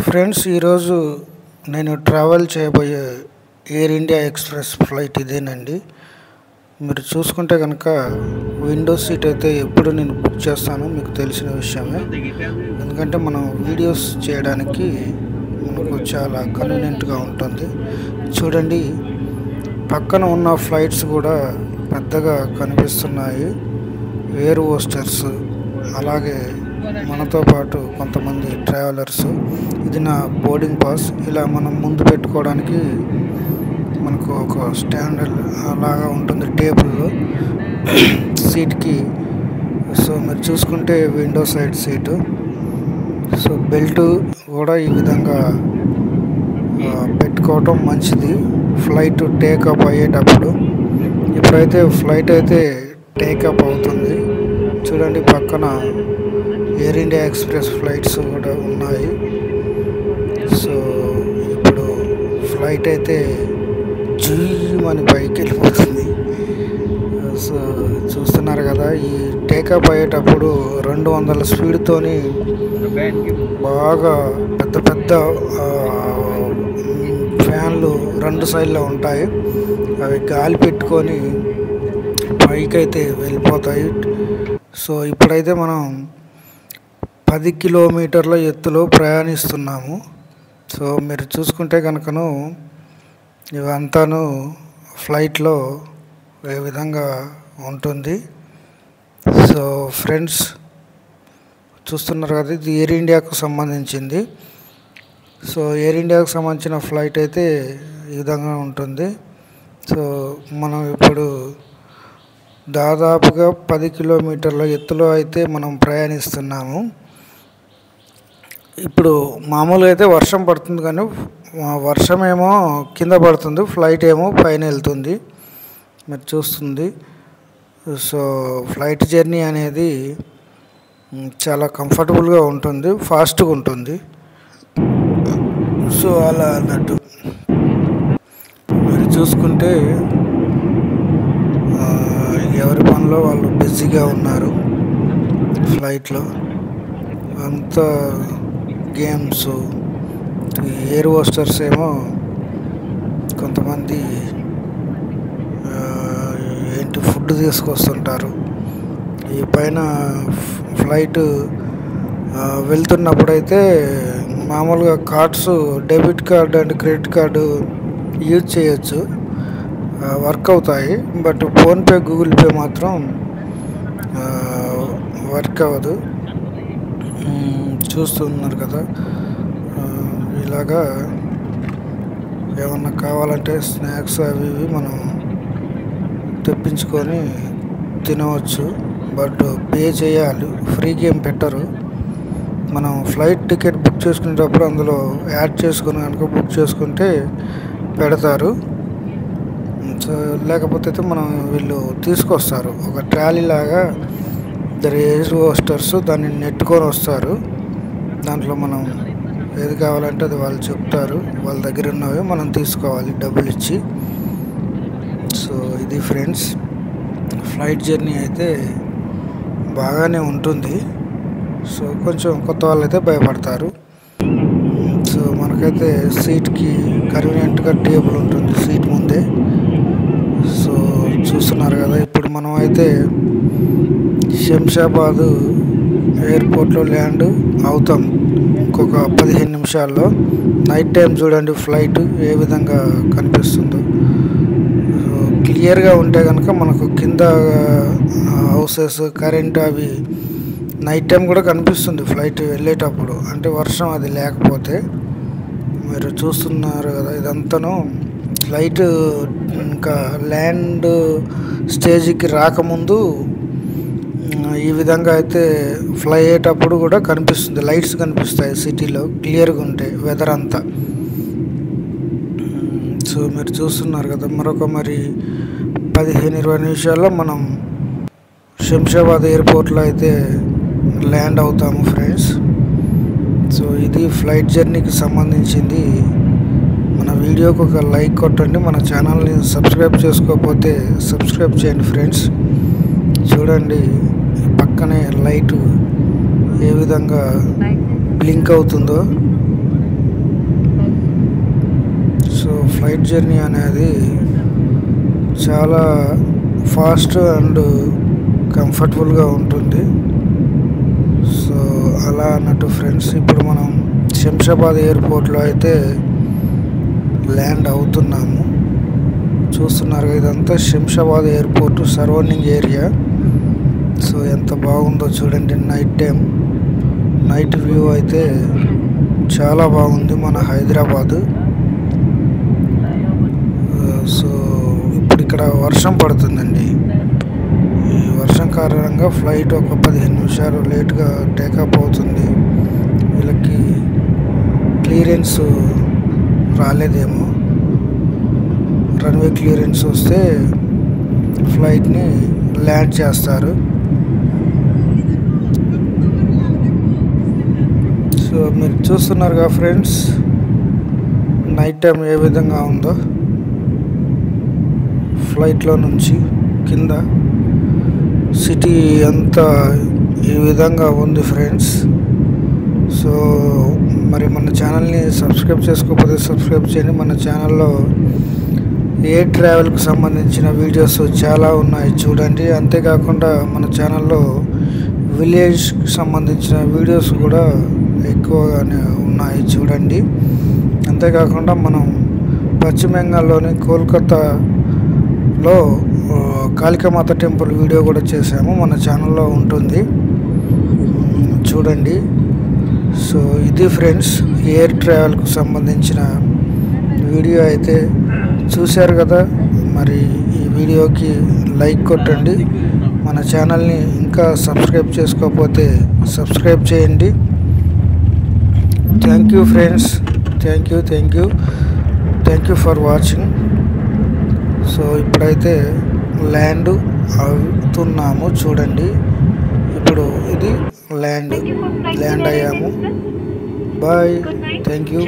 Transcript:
Friends, ఈరోజు నేను travel చేయబోయే ఎయిర్ ఇండియా ఎక్స్ప్రెస్ ఫ్లైట్ ఇదేనండి. మీరు చూసుకుంటే కనుక విండో సీట్ అయితే ఎప్పుడు నేను బుక్ చేస్తానో మీకు తెలిసిన విషయమే. ఎందుకంటే మనం వీడియోస్ చేయడానికి మనకు చాలా కన్వీనియంట్గా ఉంటుంది. చూడండి, పక్కన ఉన్న ఫ్లైట్స్ కూడా పెద్దగా కనిపిస్తున్నాయి. ఎయిర్ హోస్టర్స్, అలాగే మనతో పాటు కొంతమంది ట్రావెలర్స్. ఇది నా బోర్డింగ్ పాస్. ఇలా మనం ముందు పెట్టుకోవడానికి మనకు ఒక స్టాండ్ అలాగా ఉంటుంది టేబుల్లో సీట్కి. సో మీరు చూసుకుంటే window side seat. So belt కూడా ఈ విధంగా పెట్టుకోవటం మంచిది ఫ్లైట్ టేకప్ అయ్యేటప్పుడు. ఇప్పుడైతే ఫ్లైట్ అయితే టేకప్ అవుతుంది. చూడండి, పక్కన ఎయిర్ ఇండియా ఎక్స్ప్రెస్ ఫ్లైట్స్ కూడా ఉన్నాయి. సో ఇప్పుడు ఫ్లైట్ అయితే జూమని పైకి వెళ్ళిపోతుంది. సో చూస్తున్నారు కదా, ఈ టేకప్ అయ్యేటప్పుడు 200 స్పీడ్తోని బాగా పెద్ద పెద్ద ఫ్యాన్లు 2 సైడ్లో ఉంటాయి. అవి గాలి పెట్టుకొని పైకి అయితే వెళ్ళిపోతాయి. సో ఇప్పుడైతే మనం 10 కిలోమీటర్ల ఎత్తులో ప్రయాణిస్తున్నాము. సో మీరు చూసుకుంటే కనుకను ఇవంతాను ఫ్లైట్లో ఏ విధంగా ఉంటుంది. సో ఫ్రెండ్స్, చూస్తున్నారు కదా, ఇది ఎయిర్ ఇండియాకు సంబంధించింది. సో ఎయిర్ ఇండియాకు సంబంధించిన ఫ్లైట్ అయితే ఈ విధంగా ఉంటుంది. సో మనం ఇప్పుడు దాదాపుగా 10 కిలోమీటర్ల ఎత్తులో అయితే మనం ప్రయాణిస్తున్నాము. ఇప్పుడు మామూలుగా అయితే వర్షం పడుతుంది, కానీ వర్షం ఏమో కింద పడుతుంది, ఫ్లైట్ ఏమో పైన వెళ్తుంది. మీరు చూస్తుంది. సో ఫ్లైట్ జర్నీ అనేది చాలా కంఫర్టబుల్గా ఉంటుంది, ఫాస్ట్గా ఉంటుంది. సో అలా అన్నట్టు మీరు చూసుకుంటే ఎవరి పనిలో వాళ్ళు బిజీగా ఉన్నారు. ఫ్లైట్లో అంతా గేమ్స్. ఎయిర్ హోస్టర్స్ ఏమో కొంతమంది ఫుడ్ తీసుకొస్తుంటారు. ఈ పైన ఫ్లైట్ వెళ్తున్నప్పుడైతే మామూలుగా cards, debit card and credit card use చేయొచ్చు, వర్క్ అవుతాయి. బట్ ఫోన్పే, గూగుల్ పే మాత్రం వర్క్ అవ్వదు. చూస్తున్నారు కదా, ఇలాగా ఏమన్నా కావాలంటే స్నాక్స్ అవి ఇవి మనం తెప్పించుకొని తినవచ్చు. బట్ పే చేయాలి, ఫ్రీగా ఏం పెట్టరు. మనం ఫ్లైట్ టికెట్ బుక్ చేసుకునేటప్పుడు అందులో యాడ్ చేసుకుని కనుక బుక్ చేసుకుంటే పెడతారు. సో లేకపోతే అయితే మనం వీళ్ళు తీసుకొస్తారు, ఒక ట్రాలీ లాగా ఇద్దరు ఎయిర్ హోస్టర్స్ దాన్ని నెట్టుకొని వస్తారు. దాంట్లో మనం ఏది కావాలంటే అది వాళ్ళు చెప్తారు, వాళ్ళ దగ్గర ఉన్నవి మనం తీసుకోవాలి డబ్బులు ఇచ్చి. సో ఇది ఫ్రెండ్స్, ఫ్లైట్ జర్నీ అయితే బాగానే ఉంటుంది. సో కొంచెం కొత్త వాళ్ళు అయితే భయపడతారు. సో మనకైతే సీట్కి కన్వీనియంట్గా టేబుల్ ఉంటుంది సీట్ ముందే. సో చూస్తున్నారు కదా, ఇప్పుడు మనం అయితే శంషాబాద్ ఎయిర్పోర్ట్లో ల్యాండ్ అవుతాం ఇంకొక 15 నిమిషాల్లో. నైట్ టైం చూడండి ఫ్లైట్ ఏ విధంగా కనిపిస్తుందో. క్లియర్గా ఉంటే కనుక మనకు కింద హౌసెస్, కరెంట్ అవి నైట్ టైం కూడా కనిపిస్తుంది ఫ్లైట్ వెళ్ళేటప్పుడు, అంటే వర్షం అది లేకపోతే. మీరు చూస్తున్నారు కదా, ఇదంతాను ఫ్లైట్ ఇంకా ల్యాండ్ స్టేజ్కి రాకముందు ఈ విధంగా అయితే ఫ్లై అయ్యేటప్పుడు కూడా కనిపిస్తుంది, లైట్స్ కనిపిస్తాయి సిటీలో క్లియర్గా ఉంటాయి వెదర్ అంతా. సో మీరు చూస్తున్నారు కదా, మరొక 15-20 నిమిషాల్లో మనం శంషాబాద్ ఎయిర్పోర్ట్లో అయితే ల్యాండ్ అవుతాము ఫ్రెండ్స్. సో ఇది ఫ్లైట్ జర్నీకి సంబంధించింది. మన వీడియోకి ఒక లైక్ కొట్టండి, మన ఛానల్ని సబ్స్క్రైబ్ చేసుకోకపోతే సబ్స్క్రైబ్ చేయండి ఫ్రెండ్స్. చూడండి, పక్కనే లైట్ ఏ విధంగా బ్లింక్ అవుతుందో. సో ఫ్లైట్ జర్నీ అనేది చాలా ఫాస్ట్ అండ్ కంఫర్టబుల్గా ఉంటుంది. సో అలా అన్నట్టు ఫ్రెండ్స్, ఇప్పుడు మనం శంషాబాద్ ఎయిర్పోర్ట్లో అయితే ల్యాండ్ అవుతున్నాము. చూస్తున్నారు, ఇదంతా Shamshabad airport surrounding area. So ఎంత బాగుందో చూడండి. నైట్ వ్యూ అయితే చాలా బాగుంది మన హైదరాబాదు. సో ఇప్పుడు ఇక్కడ వర్షం పడుతుందండి. ఈ వర్షం కారణంగా ఫ్లైట్ ఒక 15 నిమిషాలు లేట్గా టేకప్ అవుతుంది. వీళ్ళకి క్లియరెన్స్ రాలేదేమో. రన్వే క్లియరెన్స్ వస్తే ఫ్లైట్ని ల్యాండ్ చేస్తారు. సో మీరు చూస్తున్నారుగా ఫ్రెండ్స్, నైట్ టైం ఏ విధంగా ఉందో. ఫ్లైట్లో నుంచి కింద సిటీ అంతా ఈ విధంగా ఉంది ఫ్రెండ్స్. సో మరి మన ఛానల్ని సబ్స్క్రైబ్ చేసుకోకపోతే సబ్స్క్రైబ్ చేయండి. మన ఛానల్లో ఎయిర్ ట్రావెల్కి సంబంధించిన వీడియోస్ చాలా ఉన్నాయి చూడండి. అంతేకాకుండా మన ఛానల్లో విలేజ్కి సంబంధించిన వీడియోస్ కూడా ఎక్కువగానే ఉన్నాయి చూడండి. అంతేకాకుండా మనం పశ్చిమ బెంగాల్లోని కోల్కతాలో కాళికామాత టెంపుల్ వీడియో కూడా చేసాము, మన ఛానల్లో ఉంటుంది చూడండి. సో ఇది ఫ్రెండ్స్ ఎయిర్ ట్రావెల్కు సంబంధించిన వీడియో అయితే చూశారు కదా. మరి ఈ వీడియోకి లైక్ కొట్టండి. మన ఛానల్ని ఇంకా సబ్స్క్రైబ్ చేసుకోకపోతే సబ్స్క్రైబ్ చేయండి. Thank you friends, thank you for watching. So ఇప్పుడైతే ల్యాండ్ అవుతున్నాము చూడండి. ఇప్పుడు ఇది ల్యాండ్ అయ్యాము. Bye, thank you.